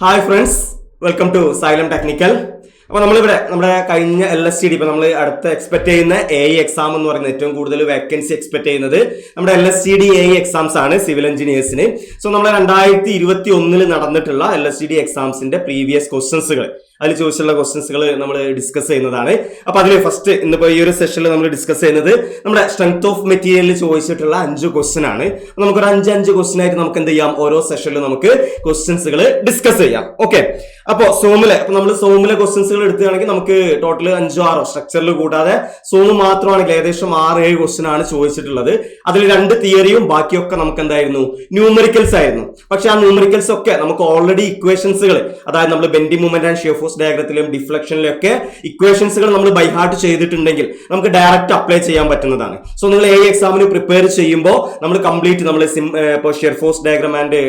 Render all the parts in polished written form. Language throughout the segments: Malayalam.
Hi friends, welcome to Xylem technical. അപ്പോൾ നമ്മളിവിടെ നമ്മുടെ കഴിഞ്ഞ LSTD ഇപ്പോൾ നമ്മൾ അടുത്ത് എക്സ്പെക്ട് ചെയ്യുന്ന AI എക്സാം എന്ന് പറയുന്നത് ഏറ്റവും കൂടുതൽ വേക്കൻസി എക്സ്പെക്ട് ചെയ്യുന്നത് നമ്മുടെ LSTD AI എക്സാംസ് ആണ് സിവിൽ എഞ്ചിനീയേഴ്സിന്. സോ നമ്മൾ 2021 നടന്നിട്ടുള്ള LSTD എക്സാംസിന്റെ പ്രീവിയസ് ക്വസ്റ്റ്യൻസുകൾ അതിൽ ചോദിച്ചിട്ടുള്ള ക്വസ്റ്റ്യൻസുകൾ നമ്മൾ ഡിസ്കസ് ചെയ്യുന്നതാണ്. അപ്പൊ അതിൽ ഫസ്റ്റ് ഇന്നിപ്പോ ഈ ഒരു സെഷനിൽ നമ്മൾ ഡിസ്കസ് ചെയ്യുന്നത് നമ്മുടെ സ്ട്രെങ്ത് ഓഫ് മെറ്റീരിയലിൽ ചോദിച്ചിട്ടുള്ള 5 ക്വസ്റ്റ്യൻ ആണ്. നമുക്കൊരു 5 ക്വസ്റ്റ്യൻ ആയിട്ട് നമുക്ക് എന്ത് ചെയ്യാം, ഓരോ സെഷനിലും നമുക്ക് ക്വസ്റ്റ്യൻസുകൾ ഡിസ്കസ് ചെയ്യാം. ഓക്കെ, അപ്പോൾ നമ്മൾ സോമിലെ ക്വസ്റ്റ്യൻസുകൾ എടുക്കുകയാണെങ്കിൽ നമുക്ക് ടോട്ടൽ 5-6 സ്ട്രക്ചറിൽ കൂടാതെ സോമ് മാത്രമാണെങ്കിൽ ഏകദേശം 6-7 ക്വസ്റ്റ്യൻ ആണ് ചോദിച്ചിട്ടുള്ളത്. അതിൽ 2 തിയറിയും ബാക്കിയൊക്കെ നമുക്ക് എന്തായിരുന്നു, ന്യൂമറിക്കൽസ് ആയിരുന്നു. പക്ഷെ ആ ന്യൂമറിക്കൽസ് ഒക്കെ നമുക്ക് ഓൾറെഡി ഇക്വേഷൻസുകൾ, അതായത് നമ്മൾ bending moment and shear force ഡയഗ്രത്തിലും ഡിഫ്ലക്ഷനിലും ഒക്കെ ഇക്വേഷൻസുകൾ നമ്മൾ ബൈ ഹാർട്ട് ചെയ്തിട്ടുണ്ടെങ്കിൽ നമുക്ക് ഡയറക്റ്റ് അപ്ലൈ ചെയ്യാൻ പറ്റുന്നതാണ്. സോ നിങ്ങൾ AI എക്സാമിന് പ്രിപ്പയർ ചെയ്യുമ്പോൾ നമ്മൾ കംപ്ലീറ്റ് നമ്മൾ shear force diagram and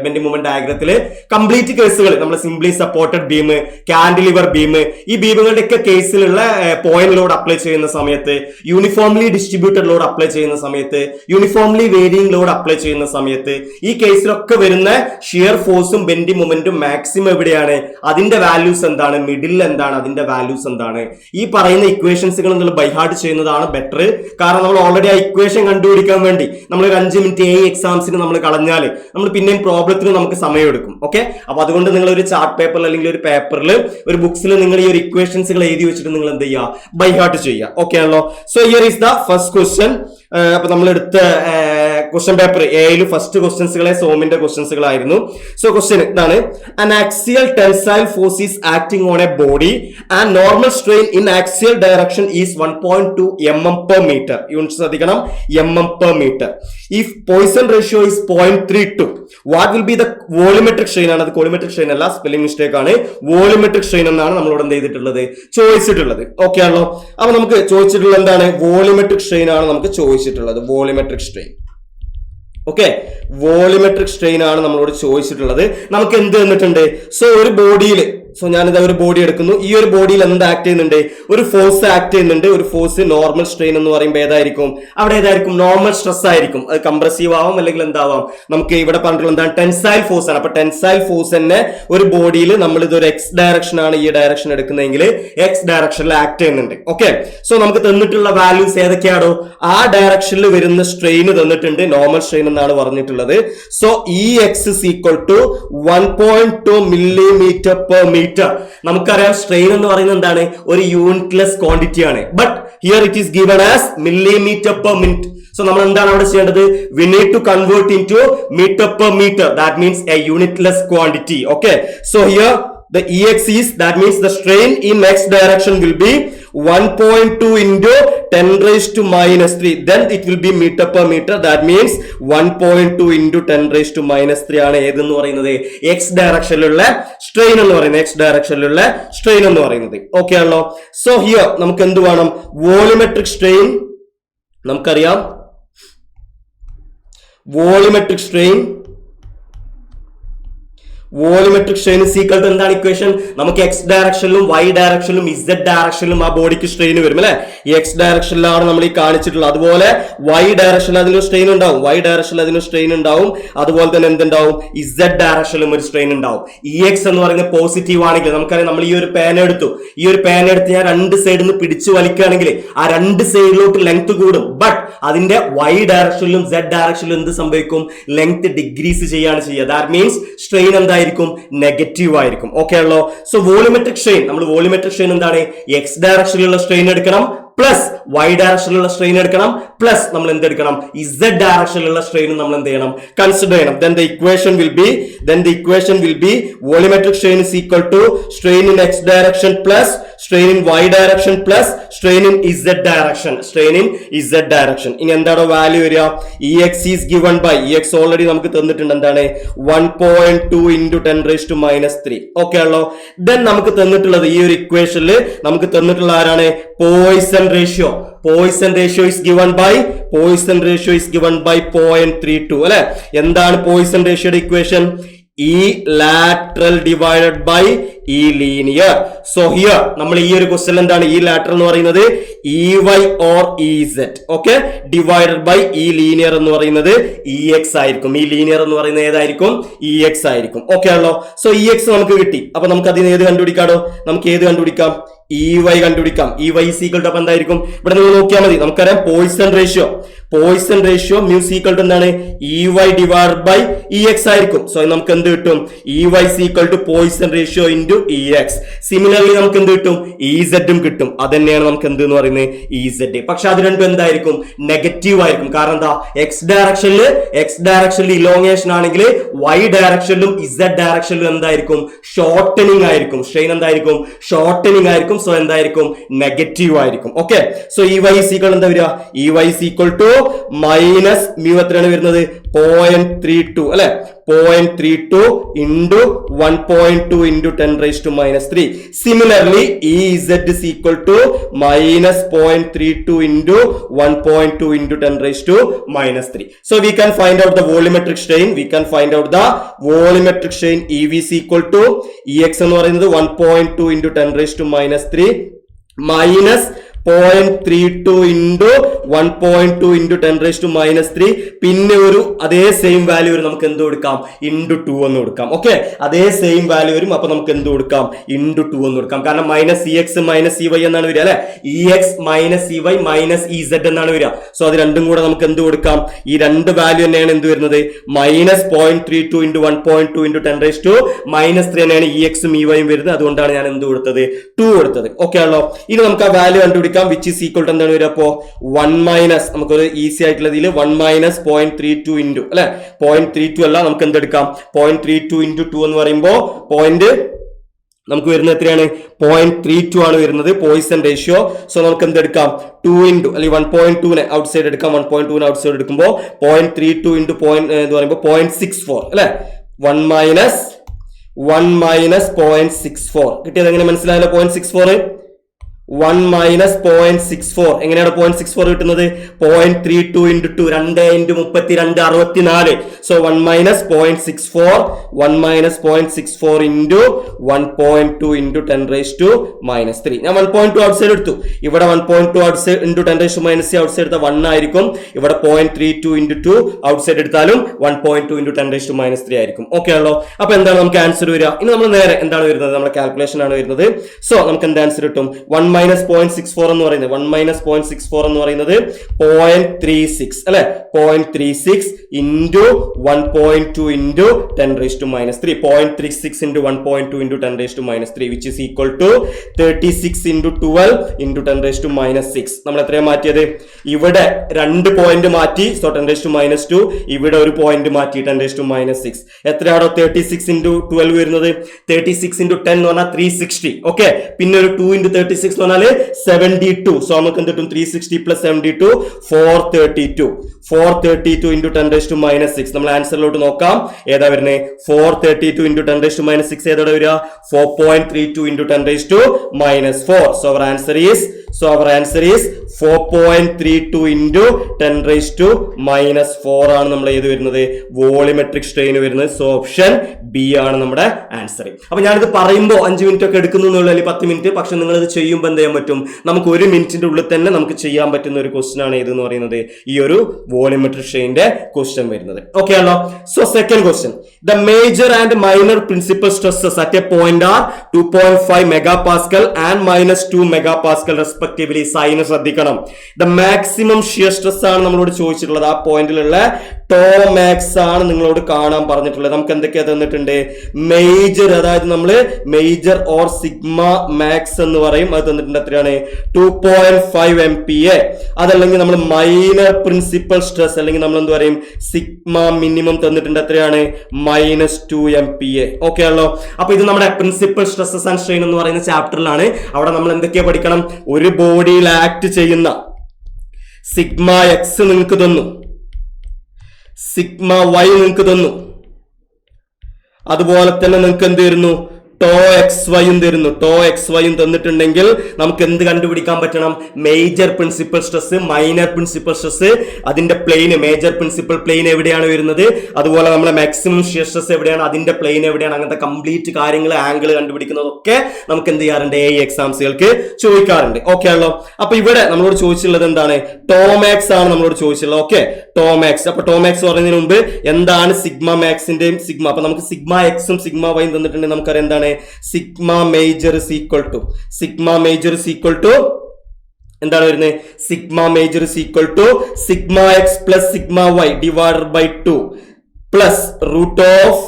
bending moment ഡയഗ്രത്തിൽ കംപ്ലീറ്റ് കേസുകൾ നമ്മൾ simply supported beam, cantilever beam, ഈ ബീമുകളുടെ ഒക്കെ കേസിലുള്ള പോയിന്റ് ലോഡ് അപ്ലൈ ചെയ്യുന്ന സമയത്ത്, യൂണിഫോംലി ഡിസ്ട്രിബ്യൂട്ടഡ് ലോഡ് അപ്ലൈ ചെയ്യുന്ന സമയത്ത്, യൂണിഫോംലി വേരിയിങ് ലോഡ് അപ്ലൈ ചെയ്യുന്ന സമയത്ത് ഈ കേസിലൊക്കെ വരുന്ന ഷിയർ ഫോഴ്സും ബെൻഡിങ് മൊമെന്റും മാക്സിമം എവിടെയാണ്, അതിന്റെ വാല്യൂസ് എന്താണ്, മിഡിൽ എന്താണ്, അതിന്റെ വാല്യൂസ് എന്താണ്, ഈ പറയുന്ന ഇക്വേഷൻസുകൾ നിങ്ങൾ ബൈഹാർട്ട് ചെയ്യുന്നതാണ് ബെറ്റർ. കാരണം നമ്മൾ ഓൾറെഡി ആ ഇക്വേഷൻ കണ്ടുപിടിക്കാൻ വേണ്ടി നമ്മൾ ഒരു 5 മിനിറ്റ് AI എക്സാംസിന് നമ്മൾ കളഞ്ഞാൽ നമ്മൾ പിന്നെയും പ്രോബ്ലത്തിന് നമുക്ക് സമയമെടുക്കും. ഓക്കെ, അപ്പൊ അതുകൊണ്ട് നിങ്ങൾ ഒരു ചാർട്ട് പേപ്പറിൽ അല്ലെങ്കിൽ ഒരു പേപ്പറിൽ ഒരു ബുക്സിൽ നിങ്ങൾ ഈ ഒരു ഇക്വേഷൻസുകൾ എഴുതി വെച്ചിട്ട് നിങ്ങൾ എന്ത് ചെയ്യുക, ബൈഹാർട്ട് ചെയ്യുക. ഓക്കെ ആണല്ലോ. So here is the first question. അപ്പൊ നമ്മൾ എടുത്ത ക്വസ്റ്റ്യൻ പേപ്പർ എയിൽ ഫസ്റ്റ് ക്വസ്റ്റ്യൻസുകളെ സോമിന്റെ ക്വസ്റ്റ്യൻസുകളായിരുന്നു. സോ ക്വസ്റ്റ്യൻ ഇതാണ്: an axial tensile force is acting on a body and normal strain in axial direction is 1.2 mm per meter. Unit ശ്രദ്ധിക്കണം, mm per meter. If Poisson ratio is 0.32, what will be the volumetric strain? ആണ്, അത് കോളിമെട്രിക് സ്ട്രെയിൻ അല്ല, സ്പെല്ലിംഗ് മിസ്റ്റേക്ക് ആണ്. വോളിമെട്രിക് സ്ട്രെയിൻ എന്നാണ് നമ്മളോട് എന്ത് ചെയ്തിട്ടുള്ളത്, ചോദിച്ചിട്ടുള്ളത്. ഓക്കെ ആണല്ലോ. അപ്പൊ നമുക്ക് ചോദിച്ചിട്ടുള്ളത് എന്താണ്, വോളിമെട്രിക് സ്ട്രെയിൻ ആണ് നമുക്ക് ചോദിച്ചിട്ടുള്ളത്. Volumetric strain. Okay, volumetric strain ആണ് നമ്മളോട് ചോദിച്ചിട്ടുള്ളത്. നമുക്ക് എന്ത് തന്നിട്ടുണ്ട്, സോ ഒരു ബോഡിയിൽ, സോ ഞാനിത് ഒരു ബോഡി എടുക്കുന്നു. ഈ ഒരു ബോഡിയിൽ എന്ത് ആക്ട് ചെയ്യുന്നുണ്ട്, ഒരു ഫോഴ്സ് ആക്ട് ചെയ്യുന്നുണ്ട്. ഒരു ഫോഴ്സ് നോർമൽ സ്ട്രെയിൻ എന്ന് പറയുമ്പോൾ ഏതായിരിക്കും, അവിടെ ഏതായിരിക്കും, നോർമൽ സ്ട്രെസ് ആയിരിക്കും. അത് കംപ്രസീവ് ആവാം, അല്ലെങ്കിൽ എന്താവാം, നമുക്ക് ഇവിടെ പറഞ്ഞിട്ടുള്ള എന്താണ്, ടെൻസൈൽ ഫോഴ്സ് ആണ്. അപ്പൊ ടെൻസൈൽ ഫോഴ്സ് തന്നെ ഒരു ബോഡിയിൽ നമ്മൾ ഇതൊരു എക്സ് ഡയറക്ഷൻ ആണ് ഈ ഡയറക്ഷൻ എടുക്കുന്നതെങ്കിൽ എക്സ് ഡയറക്ഷനിൽ ആക്ട് ചെയ്യുന്നുണ്ട്. ഓക്കെ, സോ നമുക്ക് തന്നിട്ടുള്ള വാല്യൂസ് ഏതൊക്കെയാണോ, ആ ഡയറക്ഷനിൽ വരുന്ന സ്ട്രെയിൻ തന്നിട്ടുണ്ട്, നോർമൽ സ്ട്രെയിൻ എന്നാണ് പറഞ്ഞിട്ടുള്ളത്. So EX is equal to 1.2 millimeter per meter. നമുക്കറിയാം സ്ട്രെയിൻ എന്ന് പറയുന്നത് എന്താണ്, ഒരു യൂണിറ്റ്ലെസ് ക്വാണ്ടിറ്റി ആണ്. But here it is given as millimeter per minute. So നമ്മൾ എന്താണ് അവിടെ ചെയ്യേണ്ടത്, we need to convert into meter per meter. That means a unitless quantity. Okay, so here the EX is, that means the strain in x direction will be 1.2 into 10 raised to minus 3. Then it will be meter per meter. That means 1.2 into 10 raised to minus 3 ആണ് ഏതെന്ന് പറയുന്നത്, x ഡയറക്ഷനിലുള്ള സ്ട്രെയിൻ എന്ന് പറയുന്നത്. x ഡയറക്ഷനിലുള്ള സ്ട്രെയിൻ എന്ന് പറയുന്നത്. ഓക്കെ ആണല്ലോ. സോ ഹിയർ നമുക്ക് എന്ത് വേണം, വോളിമെട്രിക് സ്ട്രെയിൻ നമുക്കറിയാം. Volumetric strain is equal to എന്താണ് ഇക്വേഷൻ, നമുക്ക് x ഡയറക്ഷനിലും y ഡയറക്ഷനിലും z ഡയറക്ഷനിലും ആ ബോഡിക്ക് സ്ട്രെയിൻ വരും അല്ലെ. ഈ x ഡയറക്ഷനിലാണ് നമ്മൾ ഈ കാണിച്ചിട്ടുള്ളത്. അതുപോലെ y ഡയറക്ഷനിൽ അതിന് സ്ട്രെയിൻ ഉണ്ടാവും, y ഡയറക്ഷനിൽ അതിന് സ്ട്രെയിൻ ഉണ്ടാവും. അതുപോലെ തന്നെ എന്തുണ്ടാവും, z ഡയറക്ഷനിലും ഒരു സ്ട്രെയിൻ ഉണ്ടാവും. EX എന്ന് പറയുന്നത് പോസിറ്റീവ് ആണെങ്കിൽ നമുക്കറിയാം, നമ്മൾ ഈ ഒരു പേന എടുത്തു, ഈ ഒരു പേന എടുത്ത് ഞാൻ 2 സൈഡിൽ നിന്ന് പിടിച്ചു വലിക്കുകയാണെങ്കിൽ ആ 2 സൈഡിലോട്ട് ലെങ്ത് കൂടും. ബട്ട് അതിന്റെ y ഡയറക്ഷനിലും z ഡയറക്ഷനിലും എന്ത് സംഭവിക്കും, ലെങ്ത് ഡിക്രീസ് ചെയ്യാണ് ചെയ്യുക. ദാറ്റ് മീൻസ് സ്ട്രെയിൻ എന്തായിരിക്കും, നെഗറ്റീവ് ആയിരിക്കും. ഓക്കെ ആണല്ലോ. സോ വോളിമെട്രിക് സ്ട്രെയിൻ, നമ്മൾ വോളിമെട്രിക് സ്ട്രെയിൻ എന്താണ്, എക്സ് ഡയറക്ഷനിലുള്ള സ്ട്രെയിൻ എടുക്കണം, പ്ലസ് y ഡയറക്ഷനിലുള്ള സ്ട്രെയിൻ എടുക്കണം, പ്ലസ് നമ്മൾ എന്തെടുക്കണം, z ഡയറക്ഷനിലുള്ള സ്ട്രെയിൻ നമ്മൾ എന്ത് ചെയ്യണം, കൺസിഡർ ചെയ്യണം. then the equation will be volumetric strain is equal to strain in x direction plus strain in y direction plus strain in z direction. ഇനി എന്താണ് വാല്യൂ വരിക, EX is given by, EX already നമുക്ക് തന്നിട്ടുണ്ട്, എന്താണ് 1.2 into 10 raised to minus 3. Okay ആണല്ലോ. then നമുക്ക് തന്നിട്ടുള്ളത് ഈ ഒരു ഇക്വേഷനിൽ നമുക്ക് തന്നിട്ടുള്ള ആരാണ്, Poisson ratio. Poisson ratio is given by 0.32 അല്ലെ. എന്താണ് Poisson ratio equation, E lateral divided by E linear. So here നമ്മൾ ഈ ഒരു ക്വസ്റ്റ്യൻ എന്താണ് ഈ ലാറ്ററൽ എന്ന് പറയുന്നത് EY or EZ. Okay, divided by ഈ ലീനിയർ എന്ന് പറയുന്നത് EX ആയിരിക്കും. ഈ ലീനിയർ എന്ന് പറയുന്നത് ഏതായിരിക്കും? EX ആയിരിക്കും. ഓക്കെ ആണല്ലോ. സോ EX നമുക്ക് കിട്ടി. അപ്പൊ നമുക്ക് അതിന് ഏത് കണ്ടുപിടിക്കാടോ? നമുക്ക് ഏത് കണ്ടുപിടിക്കാം? EY കണ്ടുപിടിക്കാം. EY is equal to അപ്പൊ എന്തായിരിക്കും? ഇവിടെ നിങ്ങൾ നോക്കിയാൽ മതി. നമുക്കറിയാം Poisson ratio mu equal to എന്താണ്? EY ഡിവൈഡ് ബൈ EX ആയിരിക്കും. സോ നമുക്ക് എന്ത് കിട്ടും? EY is equal to Poisson ratio into EX. Similarly നമുക്ക് എന്ത് കിട്ടും? EZ ഉം കിട്ടും. അത് തന്നെയാണ് നമുക്ക് എന്ത് എന്ന് പറയുന്നത്? EZ. പക്ഷെ അത് രണ്ടും എന്തായിരിക്കും? നെഗറ്റീവ് ആയിരിക്കും. കാരണം എന്താ? എക്സ് ഡയറക്ഷനിൽ ഇലോങ്ങേഷൻ ആണെങ്കിൽ Y ഡയറക്ഷനിലും Z ഡയറക്ഷനിലും എന്തായിരിക്കും? ഷോർട്ടനിങ് ആയിരിക്കും. സ്ട്രെയിൻ എന്തായിരിക്കും? ഷോർട്ടനിങ് ആയിരിക്കും. സോ എന്തായിരിക്കും? നെഗറ്റീവ് ആയിരിക്കും. Okay, so EY is equal എന്താ വരിക? EY is equal to minus mu എത്രയാണ് വരുന്നത്? 0.32 അല്ലെ? 0.32 into 1.2 into 10⁻⁻3. Similarly, EZ is equal to minus 0.32 into 1.2 into 10⁻⁻3. So we can find out the volumetric strain. EV is equal to EX എന്ന് പറയുന്നത് 1.2 into 10⁻⁻3 minus 0.32 into 1.2 into 10⁻⁻3. പിന്നെ ഒരു അതേ സെയിം വാല്യൂ വരും. നമുക്ക് എന്ത് കൊടുക്കാം? ഇൻറ്റു 2 എന്ന് കൊടുക്കാം. ഓക്കെ, അതേ സെയിം വാല്യൂ വരും. അപ്പൊ നമുക്ക് എന്ത് കൊടുക്കാം? ഇൻറ്റു 2 എന്ന് കൊടുക്കാം. കാരണം മൈനസ് EX മൈനസ് EY എന്നാണ് വരിക അല്ലെ? EX minus EY minus EZ എന്നാണ് വരിക. സോ അത് രണ്ടും കൂടെ നമുക്ക് എന്ത് കൊടുക്കാം? ഈ രണ്ട് വാല്യൂ തന്നെയാണ് എന്ത് വരുന്നത്? മൈനസ് 0.32 into 1.2 into 10⁻⁻3 തന്നെയാണ് EX ഉം EY ഉം വരുന്നത്. അതുകൊണ്ടാണ് ഞാൻ എന്ത് കൊടുത്തത്? 2 കൊടുത്തത്. ഓക്കെ ആണല്ലോ. ഇനി നമുക്ക് ആ വാല്യൂ കണ്ടുപിടിക്കാം. വിച്ച് ഈസ് ഈക്വൽ ടു എന്താണ് വരിക? അപ്പോ 1 മൈനസ് നമുക്കൊരു ഈസി ആയിട്ടുള്ള ഇതിൽ 1 മൈനസ് 0.32 ഇൻറ്റു അല്ലെ? 0.32 അല്ല, നമുക്ക് എന്തെടുക്കാം? 0.32 ഇൻറ്റു 2 എന്ന് പറയുമ്പോൾ പോയിന്റ് നമുക്ക് വരുന്നത് എത്രയാണ്? 0.32 ആണ് വരുന്നത് പോയിസൺ റേഷ്യോ. സോ നമുക്ക് എന്തെടുക്കാം? 2 ഇൻറ്റു അല്ലെങ്കിൽ 1.2നെ ഔട്ട് സൈഡ് എടുക്കാം. 1.2നെ ഔട്ട് സൈഡ് എടുക്കുമ്പോൾ 0.32 ഇൻറ്റു എന്ന് പറയുമ്പോൾ 0.64 അല്ലെ? 1 മൈനസ് 0.64 കിട്ടിയത് എങ്ങനെ മനസ്സിലായല്ലോ? 0.64 1 മൈനസ് 0.64 എങ്ങനെയാണ് 0.64 കിട്ടുന്നത്? 0.32 into 2 2 into 32 64. So 1 minus 0.64 into 1.2 into 10⁻⁻3. ഞാൻ 1.2 ഔട്ട് സൈഡ് എടുത്തു. ഇവിടെ 1.2 out side into 10⁻⁻3 out side എടുത്ത 1 ആയിരിക്കും. ഇവിടെ 0.32 ഇൻറ്റു 2 ഔട്ട് സൈഡ് എടുത്താലും 1.2 ഇൻറ്റു 10⁻⁻3 ആയിരിക്കും. ഓക്കെ ആണല്ലോ. അപ്പൊ എന്താണ് നമുക്ക് ആൻസർ വരിക? ഇനി നമ്മൾ നേരെ എന്താണ് വരുന്നത്? നമ്മുടെ കാൽക്കുലേഷൻ ആണ് വരുന്നത്. സോ നമുക്ക് എന്ത് ആൻസർ കിട്ടും? 1 മൈനസ് 0.64 എന്ന് പറയുന്നത് 0.36 അല്ലെ? 0.36 into 1.2 into 10⁻⁻3. 0.36 into 1.2 into 10⁻⁻3 which is equal to 36 into 12 into 10⁻�6. നമ്മൾ എത്രയാണ് മാറ്റിയത്? ഇവിടെ 2 പോയിന്റ് മാറ്റി. സോ 10⁻⁻2. ഇവിടെ ഒരു പോയിന്റ് മാറ്റി 10⁻�6. എത്രയാണോ 36 ഇൻറ്റു 12 വരുന്നത്? 36 ഇൻറ്റു 10 എന്ന് പറഞ്ഞാൽ 360. ഓക്കെ, പിന്നെ ഒരു 2 ഇൻറ്റു 36 എന്ന് പറഞ്ഞാൽ 72. സോ നമുക്ക് എന്ത് കിട്ടും? 360 പ്ലസ് 72 432 ഇൻറ്റു 10⁻⁻6. നമ്മൾ ആൻസറിലോട്ട് നോക്കാം. ഏതാ വരുന്നത്? 432 ഇൻറ്റു 10⁻⁻6 ഏതോടെ വരിക? 4.32 into 10⁻⁻4. So our answer is 4.32 into 10⁻⁻4 ആണ് നമ്മൾ ഏത് വരുന്നത്? വോളിമെട്രിക് സ്ട്രെയിൻ വരുന്നത്. സോ ഓപ്ഷൻ ബി ആണ് നമ്മുടെ ആൻസർ. അപ്പൊ ഞാനിത് പറയുമ്പോൾ 5 മിനിറ്റ് ഒക്കെ എടുക്കുന്നു അല്ലെങ്കിൽ 10 മിനിറ്റ്. പക്ഷെ നിങ്ങൾ ഇത് ചെയ്യുമ്പോൾ എന്ത് ചെയ്യാൻ പറ്റും? നമുക്ക് 1 മിനിറ്റിന്റെ ഉള്ളിൽ തന്നെ നമുക്ക് ചെയ്യാൻ പറ്റുന്ന ഒരു ക്വസ്റ്റ്യൻ ആണ് ഏതെന്ന് പറയുന്നത് ഈ ഒരു വോളിമെട്രിക് സ്ട്രെയിനിന്റെ ക്വസ്റ്റ്യൻ വരുന്നത്. ഓക്കെ ആണല്ലോ. So second question, the major and minor principal stresses at a point are 2.5 MPa and -2 MPa respectively. Sign ശ്രദ്ധിക്കണം. ദ മാക്സിമം ഷിയർ സ്ട്രെസ് ആണ് നമ്മളോട് ചോദിച്ചിട്ടുള്ളത്. ആ പോയിന്റിലുള്ള ടോമാക്സ് ആണ് നിങ്ങളോട് കാണാൻ പറഞ്ഞിട്ടുള്ളത്. നമുക്ക് എന്തൊക്കെയാ തന്നിട്ടുണ്ട്? മേജർ, അതായത് നമ്മള് മേജർ ഓർ സിഗ്മ മാക്സ് എന്ന് പറയും. അത് തന്നിട്ടുണ്ട്. എത്രയാണ്? 2.5 MPa. അതല്ലെങ്കിൽ നമ്മൾ മൈനർ പ്രിൻസിപ്പൽ സ്ട്രെസ് അല്ലെങ്കിൽ നമ്മൾ എന്ത് പറയും? സിഗ്മ മിനിമം തന്നിട്ടുണ്ട്. എത്രയാണ്? -2 MPa. ഓക്കെ ആണല്ലോ. അപ്പൊ ഇത് നമ്മുടെ പ്രിൻസിപ്പൽ സ്ട്രെസ്സസ് ആൻഡ് സ്ട്രെയിൻ എന്ന് പറയുന്ന ചാപ്റ്ററിലാണ്. അവിടെ നമ്മൾ എന്തൊക്കെയാ പഠിക്കണം? ഒരു ബോഡിയിൽ ആക്ട് ചെയ്യുന്ന സിഗ്മ എക്സ് നിങ്ങൾക്ക് തന്നു, സിഗ്മ വൈ നിങ്ങൾക്ക് തന്നു, അതുപോലെ തന്നെ നിങ്ങൾക്ക് എന്ത് വരുന്നു? ടോ എക്സ് വൈയും തരുന്നു. ടോ എക്സ് വൈയും തന്നിട്ടുണ്ടെങ്കിൽ നമുക്ക് എന്ത് കണ്ടുപിടിക്കാൻ പറ്റണം? Major principal stress, minor principal stress, അതിന്റെ പ്ലെയിന്, മേജർ പ്രിൻസിപ്പൽ പ്ലെയിൻ എവിടെയാണ് വരുന്നത്, അതുപോലെ നമ്മളെ മാക്സിമം ഷിയർ സ്ട്രെസ് എവിടെയാണ്, അതിന്റെ പ്ലെയിൻ എവിടെയാണ്, അങ്ങനത്തെ കംപ്ലീറ്റ് കാര്യങ്ങൾ, ആംഗിൾ കണ്ടുപിടിക്കുന്നതൊക്കെ നമുക്ക് എന്ത് ചെയ്യാറുണ്ട്? AE എക്സാംസുകൾക്ക് ചോദിക്കാറുണ്ട്. ഓക്കെ ആണല്ലോ. അപ്പൊ ഇവിടെ നമ്മളോട് ചോദിച്ചിട്ടുള്ളത് എന്താണ്? ടോമാക്സ് ആണ് നമ്മളോട് ചോദിച്ചിട്ടുള്ളത്. Okay, tau max. അപ്പൊ ടോമാക്സ് പറയുന്നതിന് മുമ്പ് എന്താണ് സിഗ്മ മാക്സിന്റെയും സിഗ്മ, അപ്പൊ നമുക്ക് സിഗ്മ എക്സും സിഗ്മ വൈയും തന്നിട്ടുണ്ട്. നമുക്കറിയാം എന്താണ് sigma major is equal to എന്താണ് വരുന്നത്? Sigma major is equal to sigma X plus sigma Y divided by 2 plus root of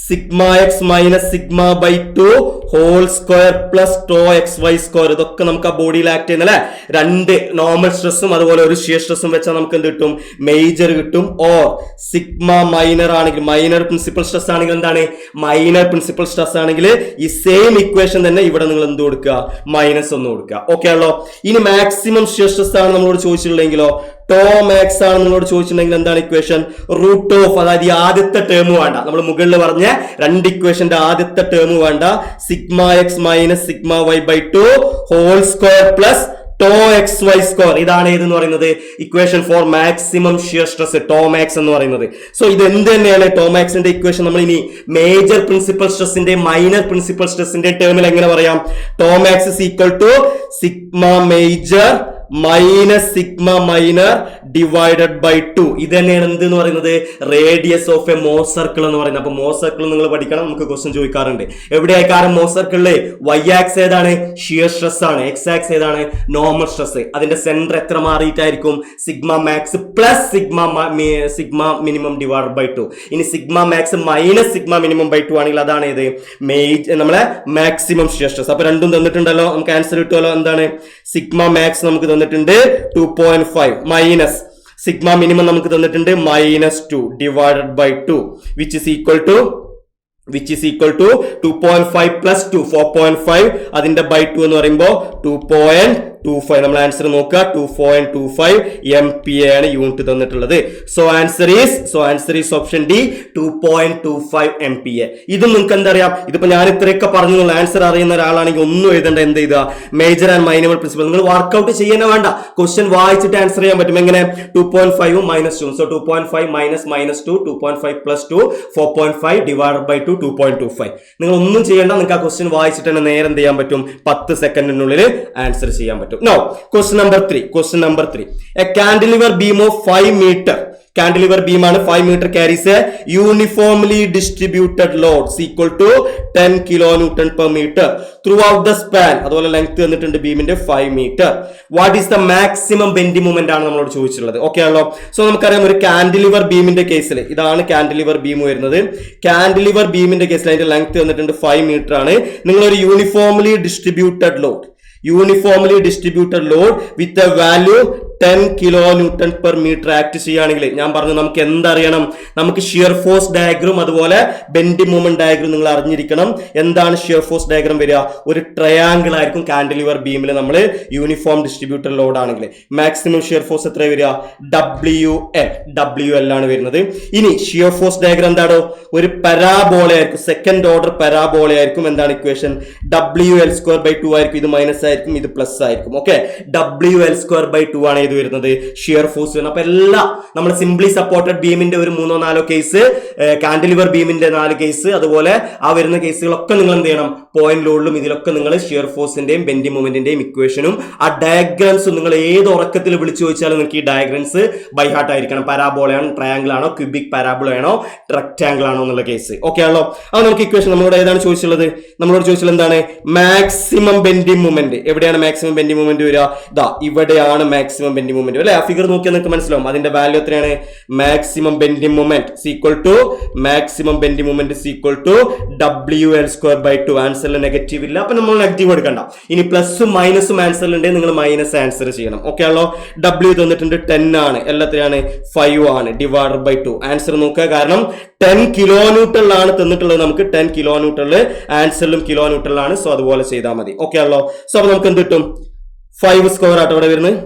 sigma X minus sigma by 2 whole square plus tau X Y square. ഇതൊക്കെ നമുക്ക് ആ ബോഡിയിൽ ആക്ട് ചെയ്യുന്ന അല്ലെ, രണ്ട് നോർമൽ സ്ട്രെസ്സും അതുപോലെ ഒരു ഷിയർ സ്ട്രെസ്സും വെച്ചാൽ നമുക്ക് എന്ത് കിട്ടും? മേജർ കിട്ടും. ഓർ സിഗ്മ മൈനർ ആണെങ്കിൽ, മൈനർ പ്രിൻസിപ്പൽ സ്ട്രെസ് ആണെങ്കിൽ എന്താണ്? മൈനർ പ്രിൻസിപ്പൽ സ്ട്രെസ് ആണെങ്കിൽ ഈ സെയിം ഇക്വേഷൻ തന്നെ ഇവിടെ നിങ്ങൾ എന്ത് കൊടുക്കുക? -1 കൊടുക്കുക. ഓക്കെ ആണല്ലോ. ഇനി മാക്സിമം ഷിയർ സ്ട്രെസ് ആണ് നമ്മളോട് ചോദിച്ചിട്ടുണ്ടെങ്കിലോ, ടോ മാക്സ് ആണ് നിങ്ങളോട് ചോദിച്ചിട്ടുണ്ടെങ്കിൽ എന്താണ് ഇക്വേഷൻ? റൂട്ട് ഓഫ്, അതായത് ഈ ആദ്യത്തെ ടേം വേണ്ട, നമ്മൾ മുകളിൽ പറഞ്ഞ രണ്ട് ഇക്വേഷന്റെ ആദ്യത്തെ ടേം വേണ്ട, sigma X minus sigma Y by 2 whole square plus tau X Y square. ഇതാണ് ഏതെന്ന് പറയുന്നത്? Equation for maximum shear stress, tau max എന്ന് പറയുന്നത്. സോ ഇത് എന്ത് തന്നെയാണ് ടോമാക്സിന്റെ ഇക്വേഷൻ? നമ്മൾ ഇനി മേജർ പ്രിൻസിപ്പൽ സ്ട്രെസിന്റെ മൈനർ പ്രിൻസിപ്പൽ സ്ട്രെസിന്റെ ടേമിൽ എങ്ങനെ പറയാം? Tau max is equal to sigma major minus sigma minor divided by 2. ഇത് തന്നെയാണ് എന്ത് എന്ന് പറയുന്നത്? Radius of a Mohr circle എന്ന് പറയുന്നത്. അപ്പൊ മോർ സർക്കിൾ നിങ്ങൾ പഠിക്കണം, നമുക്ക് ക്വസ്റ്റ്യൻ ചോദിക്കാറുണ്ട്. എവിടെയായി? കാരണം മോർ സർക്കിളില് വൈ ആക്സ് ഏതാണ്? ഷിയർ സ്ട്രെസ് ആണ്. എക്സ് ആക്സ് ഏതാണ്? Normal stress. അതിന്റെ സെന്റർ എത്ര മാറിയിട്ടായിരിക്കും? Sigma max plus sigma minimum divided by 2. ഇനി sigma max minus sigma minimum by 2 ആണെങ്കിൽ അതാണ് ഏത്? നമ്മളെ മാക്സിമം ഷിയർ സ്ട്രെസ്. അപ്പൊ രണ്ടും തന്നിട്ടുണ്ടല്ലോ, നമുക്ക് ആൻസർ കിട്ടുമല്ലോ. എന്താണ്? സിഗ്മ മാക്സ് നമുക്ക് തന്നിട്ടുണ്ട് 2.5 മൈനസ് സിഗ്മ മിനിമം നമുക്ക് തന്നിട്ടുണ്ട് -2 divided by 2 which is equal to 2.5 plus 2 4.5. അതിന്റെ ബൈ 2 എന്ന് പറയുമ്പോൾ 2.25. നമ്മൾ ആൻസർ നോക്കുക, 2.25 MPa ആണ് യൂണിറ്റ് തന്നിട്ടുള്ളത്. So answer is option D, 2.25 MPa. ഇത് നിങ്ങൾക്ക് എന്താ അറിയാം? ഇതിപ്പോ ഞാൻ ഇത്രയൊക്കെ പറഞ്ഞു, ആൻസർ അറിയുന്ന ഒരാളാണെങ്കിൽ ഒന്നും എഴുതേണ്ട, എന്ത് ചെയ്താ? മേജർ ആൻഡ് മൈനർ പ്രിൻസിപ്പൽ നിങ്ങൾ വർക്ക്ഔട്ട് ചെയ്യാൻ വേണ്ട, ക്വസ്റ്റ്യൻ വായിച്ചിട്ട് ആൻസർ ചെയ്യാൻ പറ്റും. എങ്ങനെ? 2.5 -2. So 2.5 -2 2.5 plus 2 4.5 divided by 2 2.25. നിങ്ങൾ ഒന്നും ചെയ്യേണ്ട, നിങ്ങൾക്ക് ആ ക്വസ്റ്റ്യൻ വായിച്ചിട്ട് തന്നെ നേരെ എന്ത് ചെയ്യാൻ പറ്റും? 10 സെക്കൻഡിനുള്ളിൽ ആൻസർ ചെയ്യാൻ പറ്റും. Now, question number 3. A cantilever beam of 5 meter. Cantilever beam ആണ്, 5 meter carries a uniformly distributed load equal to 10 kilonewton per meter throughout the span. അതുപോലെ ലെങ്ത് തന്നിട്ടുണ്ട് ബീമിന്റെ 5 meter. What is the maximum bending moment ആണ് നമ്മളോട് ചോദിച്ചിട്ടുള്ളത്. ഓക്കെ ആണല്ലോ. സോ നമുക്കറിയാം ഒരു കാന്റിലിവർ ബീമിന്റെ കേസിൽ ഇതാണ് കാന്റിലിവർ ബീം വരുന്നത്. കാന്റിലിവർ ബീമിന്റെ കേസിൽ അതിന്റെ ലെങ്ത് തന്നിട്ടുണ്ട് 5 meter ആണ്. നിങ്ങൾ ഒരു uniformly distributed load with a value 10 kilonewton per meter act ചെയ്യുകയാണെങ്കിൽ ഞാൻ പറഞ്ഞു നമുക്ക് എന്തറിയണം? നമുക്ക് ഷിയർ ഫോഴ്സ് ഡയഗ്രം അതുപോലെ ബെൻഡിങ് മൊമെന്റ് ഡയഗ്രം നിങ്ങൾ അറിഞ്ഞിരിക്കണം. എന്താണ് ഷിയർ ഫോഴ്സ് ഡയഗ്രം വരിക? ഒരു ട്രയാങ്കിൾ ആയിരിക്കും കാന്റിലിവർ ബീമിൽ നമ്മൾ യൂണിഫോം ഡിസ്ട്രിബ്യൂട്ടഡ് ലോഡ് ആണെങ്കിൽ. മാക്സിമം ഷിയർ ഫോഴ്സ് എത്ര വരിക? WL ആണ് വരുന്നത്. ഇനി ഷിയർ ഫോഴ്സ് ഡയഗ്രം എന്താണോ? ഒരു പരാബോള ആയിരിക്കും, സെക്കൻഡ് ഓർഡർ പരാബോള ആയിരിക്കും. എന്താണ് ഇക്വേഷൻ? WL²/2 ആയിരിക്കും. ഇത് മൈനസ് ആയിരിക്കും, ഇത് പ്ലസ് ആയിരിക്കും. ഓക്കെ, WL²/2 ആണ് വരുന്നത് ഷിയർ ഫോഴ്സ്. അപ്പൊ എല്ലാം നമ്മൾ സിംപ്ലി സപ്പോർട്ടഡ് ബീമിന്റെ ഒരു 3-4 കേസ്, കാന്റിലിവർ ബീമിന്റെ 4 കേസ്, അതുപോലെ ആ വരുന്ന കേസുകളൊക്കെ നിങ്ങൾ എന്ത് ചെയ്യണം? പോയിന്റ് ലോഡിലും ഇതിലൊക്കെ നിങ്ങൾ ഷിയർ ഫോഴ്സിന്റെയും ബെൻഡിങ് മൊമെന്റിന്റെയും ഇക്വേഷനും ആ ഡയഗ്രാംസും നിങ്ങൾ ഏത് ഉറക്കത്തിൽ വിളിച്ചു ചോദിച്ചാലും നിങ്ങൾക്ക് ഈ ഡയഗ്രാംസ് ബൈ ഹാർട്ട് ആയിരിക്കണം. പരാബോളയാണോ, ട്രയാങ്കിൾ ആണോ, ക്യൂബിക് പരാബോളയാണോ, റെക്ടാങ്കിൾ ആണോ എന്നുള്ള കേസ്. ഓക്കെ ആണല്ലോ. അത് നമുക്ക് ഇക്വേഷൻ നമ്മളോട് ഏതാണ് ചോദിച്ചുള്ളത്? നമ്മളോട് ചോദിച്ചുള്ളത് എന്താണ്? Maximum bending moment. എവിടെയാണ് മാക്സിമം ബെൻഡിങ് മൊമെന്റ് വരിക? ഇതാ ഇവിടെയാണ് മാക്സിമം ബെൻഡിങ് മൊമെന്റ് അല്ലെ? ആ ഫിഗർ നോക്കിയാൽ നിങ്ങൾക്ക് മനസ്സിലാവും. അതിന്റെ വാല്യൂ എത്രയാണ്? Maximum bending moment WL²/2. ആൻസറിൽ നെഗറ്റീവ് ഇല്ല, അപ്പൊ നമ്മൾ നെഗറ്റീവ് എടുക്കണ്ട. ഇനി പ്ലസും മൈനസും ആൻസറിൽ ഉണ്ടെങ്കിൽ നിങ്ങൾ മൈനസ് ആൻസർ ചെയ്യണം. ഓക്കെ ആണല്ലോ. W തന്നിട്ടുണ്ട് 10 ആണ്, എല്ലാത്തിനാണ് 5 ആണ് ഡിവൈഡഡ് ബൈ 2. ആൻസർ നോക്കുക, കാരണം 10 kilonewtonലാണ് തന്നിട്ടുള്ളത്. നമുക്ക് 10 kilonewtonൽ ആൻസറിലും kilonewtonലാണ്. സോ അതുപോലെ ചെയ്താൽ മതി. ഓക്കെ ആണല്ലോ. സോ അപ്പൊ നമുക്ക് എന്ത് കിട്ടും? 5² ആട്ടോ ഇവിടെ വരുന്നത്.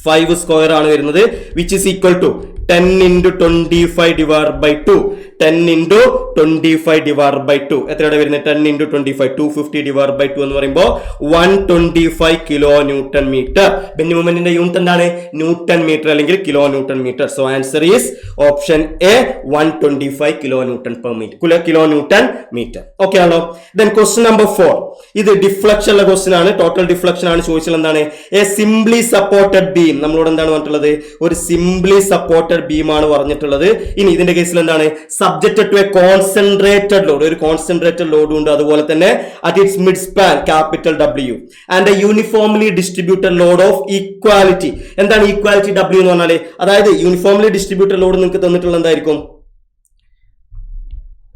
5² ആണ് വരുന്നത്, which is equal to 10 into 25 divided by 2. 10 into 25 divided by 2. എത്രയാണ് വരുന്നത്? 10 into 25, 250 divided by 2 എന്ന് പറയുമ്പോൾ 125 കിലോ ന്യൂട്ടൺ മീറ്റർ. ബെൻഡിങ് മൊമെന്റിന്റെ യൂണിറ്റ് എന്താണ്? ന്യൂട്ടൺ മീറ്റർ അല്ലെങ്കിൽ kilo newton metre. So answer is option A 125 kilo newton per metre, kilo newton metre. Okay ആണോ? Then question number 4. ഇത് ഡിഫ്ലക്ഷൻ ഉള്ള ക്വസ്റ്റ്യൻ ആണ്, ടോട്ടൽ ഡിഫ്ലക്ഷൻ ആണ്. ചോദിച്ചത് എന്താണ്? A simply supported beam. നമ്മളോട് എന്താണ് പറഞ്ഞിട്ടുള്ളത്? ഒരു സിംപ്ലി സപ്പോർട്ടഡ് ബീം ആണ് പറഞ്ഞിട്ടുള്ളത്. ഇനി ഇതിന്റെ കേസിൽ എന്താണ്? Subjected to a concentrated load, ഒരു കോൺസെൻട്രേറ്റഡ് ലോഡ് ഉണ്ട്. അതുപോലെ തന്നെ at its mid span capital W and a uniformly distributed load of equality. എന്താണ് ഈക്വാലിറ്റി W എന്ന് പറഞ്ഞാല്? അതായത് യൂണിഫോംലി ഡിസ്ട്രിബ്യൂട്ടഡ് ലോഡ് നിങ്ങൾക്ക് തന്നിട്ടുള്ള എന്തായിരിക്കും?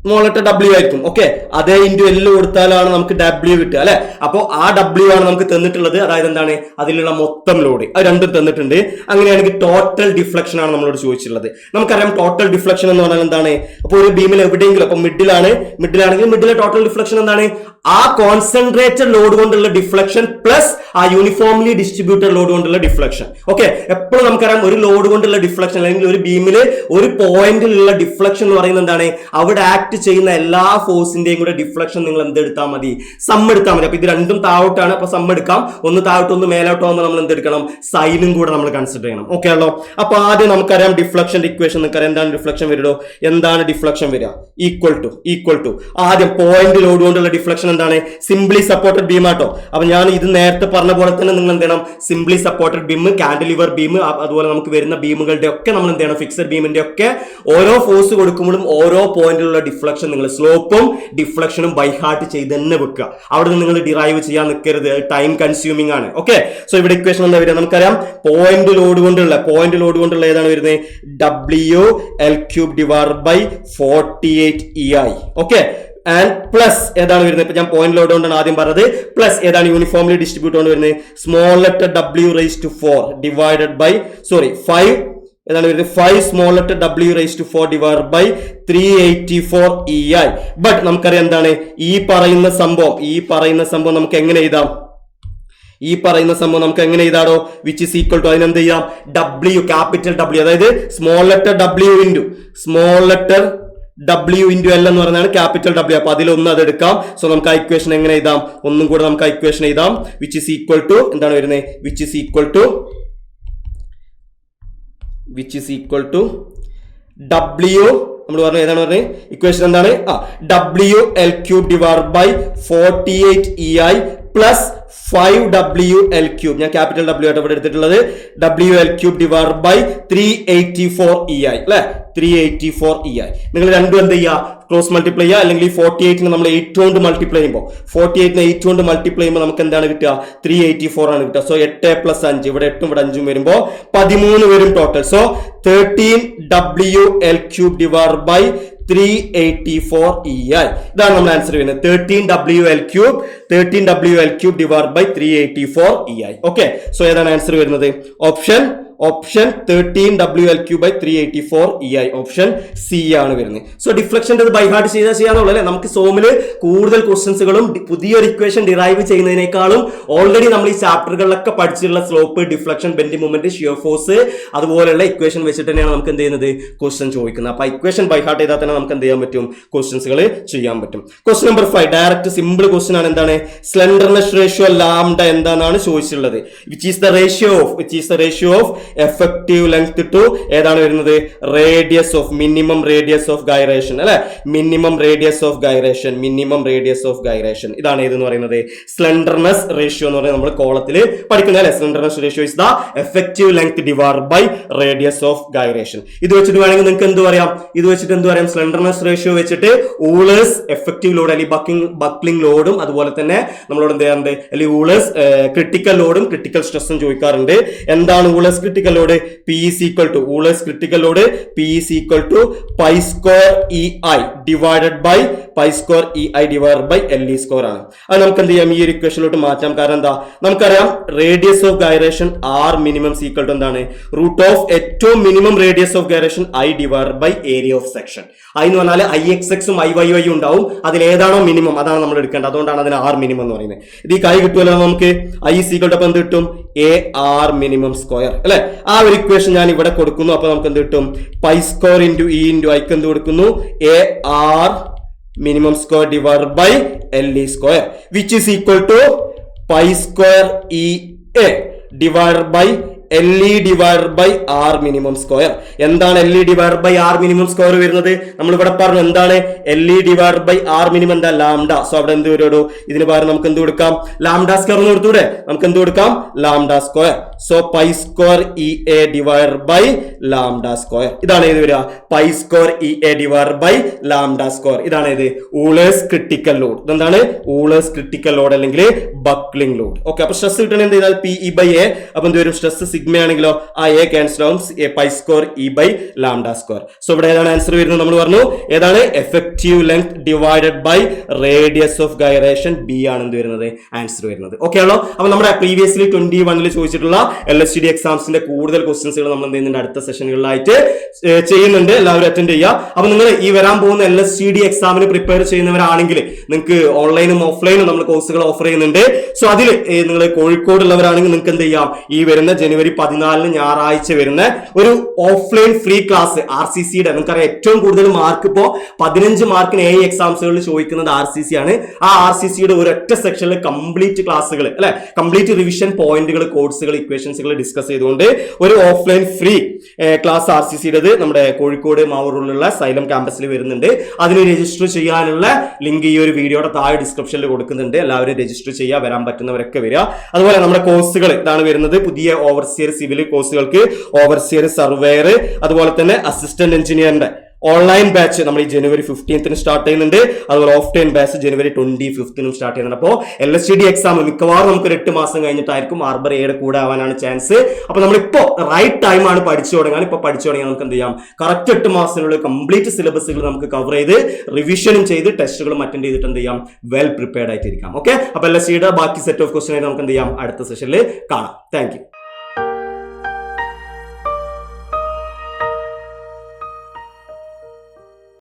സ്മോൾ ലെറ്റർ W ആയിരിക്കും. ഓക്കെ, അതേ ഇൻറ്റു L കൊടുത്താലാണ് നമുക്ക് W കിട്ടുക അല്ലെ. അപ്പോൾ ആ W ആണ് നമുക്ക് തന്നിട്ടുള്ളത്. അതായത് എന്താണ്? അതിലുള്ള മൊത്തം ലോഡ്, അത് രണ്ടും തന്നിട്ടുണ്ട്. അങ്ങനെയാണെങ്കിൽ ടോട്ടൽ ഡിഫ്ലക്ഷൻ ആണ് നമ്മളോട് ചോദിച്ചിട്ടുള്ളത്. നമുക്കറിയാം ടോട്ടൽ ഡിഫ്ലക്ഷൻ എന്ന് പറഞ്ഞാൽ എന്താണ്? അപ്പോൾ ഒരു ബീമിൽ എവിടെയെങ്കിലും, അപ്പൊ മിഡിലാണെങ്കിൽ മിഡിലെ ടോട്ടൽ ഡിഫ്ലക്ഷൻ എന്താണ്? ആ കോൺസെൻട്രേറ്റഡ് ലോഡ് കൊണ്ടുള്ള ഡിഫ്ലക്ഷൻ പ്ലസ് ആ യൂണിഫോംലി ഡിസ്ട്രിബ്യൂട്ടഡ് ലോഡ് കൊണ്ടുള്ള ഡിഫ്ലക്ഷൻ. ഓക്കെ, എപ്പോഴും നമുക്കറിയാം ഒരു ലോഡ് കൊണ്ടുള്ള ഡിഫ്ലക്ഷൻ അല്ലെങ്കിൽ ഒരു ബീമില് ഒരു പോയിന്റിലുള്ള ഡിഫ്ലക്ഷൻ എന്ന് പറയുന്നത് എന്താണ്? അവിടെ ആക്ട് ചെയ്യുന്ന എല്ലാ ഫോഴ്സിന്റെയും കൂടെ ഡിഫ്ലക്ഷൻ നിങ്ങൾ എന്തെടുത്താൽ മതി? സം എടുത്താൽ മതി. അപ്പൊ ഇത് രണ്ടും താഴോട്ടാണ്, അപ്പൊ സം എടുക്കാം. ഒന്ന് താഴോട്ട് ഒന്ന് മേലോട്ടോ ആകുമ്പോൾ നമ്മൾ എന്തെടുക്കണം? സൈനും കൂടെ നമ്മൾ കൺസിഡർ ചെയ്യണം. ഓക്കെ ആണല്ലോ? അപ്പൊ ആദ്യം നമുക്കറിയാം ഡിഫ്ലക്ഷൻ ഇക്വേഷൻ നിൽക്കാം. എന്താണ് ഡിഫ്ലക്ഷൻ വരികയോ? എന്താണ് ഡിഫ്ലക്ഷൻ വരിക? ഈക്വൽ ടു ആദ്യം പോയിന്റ് ലോഡ് കൊണ്ടുള്ള ഡിഫ്ലക്ഷൻ എന്താണ്? സിംപ്ലി സപ്പോർട്ടഡ് ബീം ആട്ടോ. അപ്പൊ ഞാൻ ഇത് നേരത്തെ പറഞ്ഞ പോലെ തന്നെ നിങ്ങൾ എന്ത് ചെയ്യണം? Simply supported beam, cantilever beam, അതുപോലെ നമുക്ക് വരുന്ന ബീമുകളുടെ ഒക്കെ നമ്മൾ എന്ത് ചെയ്യണം? ഫിക്സഡ് ബീമിന്റെ ഒക്കെ ഓരോ ഫോഴ്സ് കൊടുക്കുമ്പോഴും ഓരോ പോയിന്റിലുള്ള ഡിഫ്ലക്ഷൻ നിങ്ങൾ സ്ലോപ്പും ഡിഫ്ലക്ഷനും ബൈ ഹാർട്ട് ചെയ്ത് തന്നെ വെക്കുക. അവിടെ നിന്ന് നിങ്ങൾ ഡിറൈവ് ചെയ്യാൻ നിൽക്കരുത്, ടൈം കൺസ്യൂമിംഗ് ആണ്. ഓക്കെ, സോ ഇവിടെ ഇക്വേഷൻ എന്താ വരിക? നമുക്കറിയാം പോയിന്റ് ലോഡ് കൊണ്ടുള്ള ഏതാണ് വരുന്നത്? WL³ divided by 48 EI. Okay, and plus ഏതാണ് വരുന്നത്? ഇപ്പൊ ഞാൻ പോയിന്റ് ലോഡ് കൊണ്ടാണ് ആദ്യം പറഞ്ഞത്. പ്ലസ് ഏതാണ്? യൂണിഫോംലി ഡിസ്ട്രിബ്യൂട്ട് കൊണ്ട് വരുന്നത്? Small letter W⁴ divided by 5 ഏതാണ് വരുന്നത്? 5 small letter W⁴ divided by 384 EI. But നമുക്കറിയാം എന്താണ് ഈ പറയുന്ന സംഭവം നമുക്ക് എങ്ങനെ എഴുതാം? നമുക്ക് എങ്ങനെ എഴുതാടോ? വിച്ച് ഇസ് ഈക്വൽ ടു അതിനെന്ത് ചെയ്യാം? W, ക്യാപിറ്റൽ W, അതായത് small letter W into L എന്ന് പറയുന്നതാണ് ക്യാപിറ്റൽ W. അപ്പൊ അതിലൊന്ന് അത് എടുക്കാം. സോ നമുക്ക് ആ ഇക്വേഷൻ എങ്ങനെ എഴുതാം? ഒന്നും കൂടെ നമുക്ക് ആ ഇക്വേഷൻ എഴുതാം. വിച്ച് ഇസ് ഈക്വൽ ടു എന്താണ് വരുന്നത്? Which is equal to W, നമ്മൾ പറഞ്ഞു ഏതാണ് പറഞ്ഞത്? ഇക്വേഷൻ എന്താണ്? WL³ divided by 48 EI plus 5WL³. ഞാൻ ക്യാപിറ്റൽ W ആയിട്ട് ഇവിടെ എടുത്തിട്ടുള്ളത്. WL³ divided by 384 EI അല്ലെ? 384 EI. നിങ്ങൾ രണ്ടും എന്ത് ചെയ്യുക? ക്രോസ് മൾട്ടിപ്ലൈ ചെയ്യുക. അല്ലെങ്കിൽ 48 നമ്മൾ 8 കൊണ്ട് മൾട്ടിപ്ലൈ ചെയ്യുമ്പോൾ 48 8 കൊണ്ട് മൾട്ടിപ്ലൈ ചെയ്യുമ്പോൾ നമുക്ക് എന്താണ് കിട്ടുക? 384 ആണ് കിട്ടുക. സോ 8 + 5, ഇവിടെ 8 ഇവിടെ 5 വരുമ്പോൾ 13 വരും total. So 13WL³ divided by 384 EI. ഇതാണ് നമ്മുടെ ആൻസർ വരുന്നത്. 13WL³ divided by 384 EI. Okay, so ഏതാണ് ആൻസർ വരുന്നത്? Option 13WL³ by 384 EI. Option C ആണ് വരുന്നത്. സോ ഡിഫ്ലക്ഷൻ്റെ ബൈ ഹാർട്ട് ചെയ്യാനുള്ളൂ അല്ലെ. നമുക്ക് സോമില് കൂടുതൽ ക്വസ്റ്റ്യൻസുകളും പുതിയൊരു ഇക്വേഷൻ ഡിറൈവ് ചെയ്യുന്നതിനേക്കാളും ഓൾറെഡി നമ്മൾ ഈ ചാപ്റ്ററുകളിലൊക്കെ പഠിച്ചിട്ടുള്ള slope, deflection, bending moment, shear force അതുപോലെയുള്ള ഇക്വേഷൻ വെച്ചിട്ട് തന്നെയാണ് നമുക്ക് എന്ത് ചെയ്യുന്നത്? ക്വസ്റ്റ്യൻ ചോദിക്കുന്നത്. അപ്പൊ ഇക്വേഷൻ ബൈ ഹാർട്ട് ചെയ്താൽ തന്നെ നമുക്ക് എന്ത് ചെയ്യാൻ പറ്റും? ക്വസ്റ്റ്യൻസുകൾ ചെയ്യാൻ പറ്റും. Question number 5 direct simple question ആണ്. എന്താണ്? സ്ലെൻഡർനെസ് റേഷ്യോ ലാംഡ എന്താണെന്നാണ് ചോദിച്ചിട്ടുള്ളത്. Which is the ratio of effective length to ഏതാണ് വരുന്നത്? Radius of minimum radius of gyration അല്ലെ? മിനിമം റേഡിയസ് ഓഫ് ഗൈറേഷൻ ഇതാണ് ഏതെന്ന് പറയുന്നത്? സ്ലെൻഡർനെസ് റേഷ്യോ എന്ന് പറയുന്നത് നമ്മൾ കോളത്തിൽ പഠിക്കുന്നത് അല്ലെ? Slenderness ratio is the effective length divided by radius of gyration. ഇത് വെച്ചിട്ട് വേണമെങ്കിൽ നിങ്ങൾക്ക് എന്ത് പറയാം? സ്ലെൻഡർനെസ് റേഷ്യോ വെച്ചിട്ട് ഊളേഴ്സ് എഫക്റ്റീവ് ലോഡ് അല്ലെങ്കിൽ ബക്ലിംഗ് ലോഡും അതുപോലെ തന്നെ നമ്മളോട് എന്ത് ചെയ്യാറുണ്ട്? അല്ലെങ്കിൽ ഊളേഴ്സ് ക്രിട്ടിക്കൽ ലോഡും ക്രിട്ടിക്കൽ സ്ട്രെസ്സും ചോദിക്കാറുണ്ട്. എന്താണ് Euler's critical load? P is equal to Euler's critical load P is equal to pi square EI divided by LE² ആണ്. അത് നമുക്ക് എന്ത് ചെയ്യാം? ഈ ഒരു ഇക്വേഷനിലോട്ട് മാറ്റാം. കാരണം എന്താ? നമുക്കറിയാം radius of gyration R minimum equal to എന്താണ്? റൂട്ട് ഓഫ് ഏറ്റവും minimum radius of gyration I divided by area of section. I എന്ന് പറഞ്ഞാൽ IXXും IYY ഉണ്ടാവും. അതിൽ ഏതാണോ മിനിമം അതാണ് നമ്മൾ എടുക്കേണ്ടത്. അതുകൊണ്ടാണ് അതിന് R മിനിമം എന്ന് പറയുന്നത്. ഇത് ഈ കൈ കിട്ടുമല്ലോ നമുക്ക്. I is equal to എന്ത് കിട്ടും? AR മിനിമം സ്ക്വയർ അല്ലെ? ആ ഒരു ഇക്വേഷൻ ഞാൻ ഇവിടെ കൊടുക്കുന്നു. അപ്പൊ നമുക്ക് എന്ത് കിട്ടും? Pi square into E into ഐക്ക് എന്ത് കൊടുക്കുന്നു? A R minimum square divide by L E square which is equal to pi square E A divide by L E divide by R minimum square. എന്താണ് L E divide by R minimum square വരുന്നത്? നമ്മൾ ഇവിടെ പറഞ്ഞു എന്താണ് L E divide by R minimum? എന്താ? ലാംഡ. സോ അവിടെ എന്ത് വരുമോ? ഇതിന് പകരം നമുക്ക് എന്ത് കൊടുക്കാം? ലാംഡ സ്ക്വയർ എന്ന് കൊടുത്തൂടെ? നമുക്ക് എന്ത് കൊടുക്കാം? Lambda square. So pi square E A divide by lambda square. ഇതാണ് ഏത് വരിക? Pi square E A divide by lambda square. ഇതാണ് ഏത്? Euler's critical load. ഇതെന്താണ്? ഊളേഴ്സ് ക്രിട്ടിക്കൽ ലോഡ് അല്ലെങ്കിൽ ബക്ലിംഗ് ലോഡ്. ഓക്കെ, അപ്പൊ സ്ട്രെസ് കിട്ടണ എന്ത് ചെയ്താൽ പി ഇ ബൈ എ. അപ്പൊ എന്ത് വരും? സ്ട്രെസ് സിഗ്മ ആണെങ്കിലോ ആ എ ക്യാൻസൽ ആവും, pi square E by lambda square. So ഇവിടെ ഏതാണ് ആൻസർ വരുന്നത്? നമ്മൾ പറഞ്ഞു ഏതാണ്? Effective length divided by radius of gyration. B ആണ് എന്ത് വരുന്നത്? ആൻസർ വരുന്നത്. ഓക്കെ ആണോ? അപ്പൊ നമ്മുടെ പ്രീവിയസ്ലി 21 ചോദിച്ചിട്ടുള്ള LSTD എക്സാംസിന്റെ കൂടുതൽ ക്വസ്റ്റ്യൻസുകൾ നമ്മൾ എന്ത് ചെയ്യുന്നുണ്ട്? അടുത്ത സെഷനുകളിലായിട്ട് ചെയ്യുന്നുണ്ട്. എല്ലാവരും അറ്റൻഡ് ചെയ്യുക. അപ്പൊ നിങ്ങൾ ഈ വരാൻ പോകുന്ന LSTD എക്സാമിന് പ്രിപ്പയർ ചെയ്യുന്നവരാണെങ്കിൽ നിങ്ങൾക്ക് ഓൺലൈനും ഓഫ്ലൈനും നമ്മൾ കോഴ്സുകൾ ഓഫർ ചെയ്യുന്നുണ്ട്. സോ അതിൽ നിങ്ങൾ കോഴിക്കോടുള്ളവരാണെങ്കിൽ നിങ്ങൾക്ക് എന്ത് ചെയ്യാം? ഈ വരുന്ന ജനുവരി 14 ഞായറാഴ്ച വരുന്ന ഒരു ഓഫ്ലൈൻ ഫ്രീ ക്ലാസ് RCCയുടെ, നമുക്കറിയാം ഏറ്റവും കൂടുതൽ മാർക്ക് ഇപ്പോ 15 മാർക്കിന് AI എക്സാംസുകളിൽ ചോദിക്കുന്നത് RCC ആണ്. ആ RCCയുടെ ഒരൊറ്റ സെക്ഷനിൽ കംപ്ലീറ്റ് ക്ലാസ്സുകൾ അല്ലെ, കംപ്ലീറ്റ് റിവിഷൻ പോയിന്റുകൾ, കോഴ്സുകൾ, ഇക്വേഷൻസുകൾ ഡിസ്കസ് ചെയ്തുകൊണ്ട് ഒരു ഓഫ്ലൈൻ ഫ്രീ ക്ലാസ് RCCയുടേത് നമ്മുടെ കോഴിക്കോട് മാവൂരിലുള്ള സൈലം ക്യാമ്പസിൽ വരുന്നുണ്ട്. അതിന് രജിസ്റ്റർ ചെയ്യാനുള്ള ലിങ്ക് ഈ ഒരു വീഡിയോയുടെ താഴെ ഡിസ്ക്രിപ്ഷനിൽ കൊടുക്കുന്നുണ്ട്. എല്ലാവരും രജിസ്റ്റർ ചെയ്യുക, വരാൻ പറ്റുന്നവരൊക്കെ വരിക. അതുപോലെ നമ്മുടെ കോഴ്സുകൾ ഇതാണ് വരുന്നത്. പുതിയ ഓവർസിയർ സിവിൽ കോഴ്സുകൾക്ക് ഓവർസിയർ സർവേയർ, അതുപോലെ തന്നെ അസിസ്റ്റന്റ് എഞ്ചിനീയറിന്റെ ഓൺലൈൻ ബാച്ച് നമ്മൾ ഈ ജനുവരി 15 സ്റ്റാർട്ട് ചെയ്യുന്നുണ്ട്. അതുപോലെ of time batch January 25 start ചെയ്യുന്നുണ്ട്. അപ്പോൾ LSTD എക്സാം മിക്കവാറും നമുക്ക് 8 മാസം കഴിഞ്ഞിട്ടായിരിക്കും ആർബർ എയുടെ കൂടെ ആവാനാണ് ചാൻസ്. അപ്പൊ നമ്മളിപ്പോ റൈറ്റ് ടൈം ആണ് പഠിച്ചു തുടങ്ങാൻ. ഇപ്പൊ പഠിച്ചു തുടങ്ങിയാൽ നമുക്ക് എന്ത് ചെയ്യാം? കറക്റ്റ് 8 മാസത്തിനുള്ളിൽ കംപ്ലീറ്റ് സിലബസുകൾ നമുക്ക് കവർ ചെയ്ത് റിവിഷനും ചെയ്ത് ടെസ്റ്റുകളും അറ്റൻഡ് ചെയ്തിട്ട് എന്ത് ചെയ്യാം? വെൽ പ്രിപ്പയർഡ് ആയിട്ടിരിക്കാം. ഓക്കെ, അപ്പൊ LSTD ബാക്കി സെറ്റ് ഓഫ് ക്വസ്റ്റ്യൻ നമുക്ക് എന്ത് ചെയ്യാം? അടുത്ത സെഷനിൽ കാണാം. Thank U.